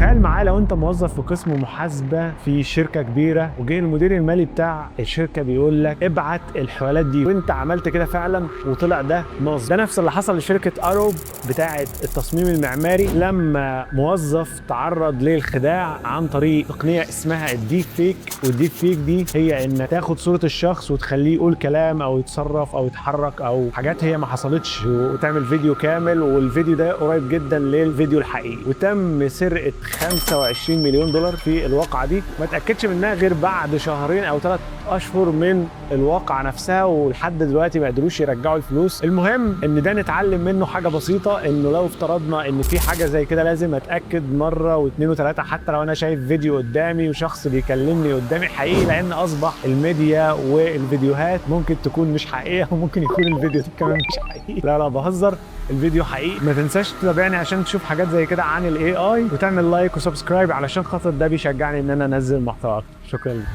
تخيل معايا لو انت موظف في قسم محاسبه في شركه كبيره، وجه المدير المالي بتاع الشركه بيقول لك ابعت الحوالات دي، وانت عملت كده فعلا وطلع ده نصب. ده نفس اللي حصل لشركه اروب بتاعه التصميم المعماري، لما موظف تعرض للخداع عن طريق تقنيه اسمها الديب فيك. والديب فيك دي هي ان تاخد صوره الشخص وتخليه يقول كلام او يتصرف او يتحرك او حاجات هي ما حصلتش، وتعمل فيديو كامل، والفيديو ده قريب جدا للفيديو الحقيقي. وتم سرقه 25 مليون دولار في الواقعه دي، ما اتاكدش منها غير بعد شهرين او 3 اشهر من الواقعه نفسها، ولحد دلوقتي ما قدروش يرجعوا الفلوس. المهم ان ده نتعلم منه حاجه بسيطه، انه لو افترضنا ان في حاجه زي كده لازم اتاكد مره واثنين وثلاثه، حتى لو انا شايف فيديو قدامي وشخص بيكلمني قدامي حقيقي، لان اصبح الميديا والفيديوهات ممكن تكون مش حقيقيه، وممكن يكون الفيديو كمان مش حقيقي. لا بهزر، الفيديو حقيقي. ما تنساش تتابعني عشان تشوف حاجات زي كده عن الاي اي، وتعمل لايك وسبسكرايب علشان خاطر ده بيشجعني ان انا انزل محتوى اكتر. شكرا لك.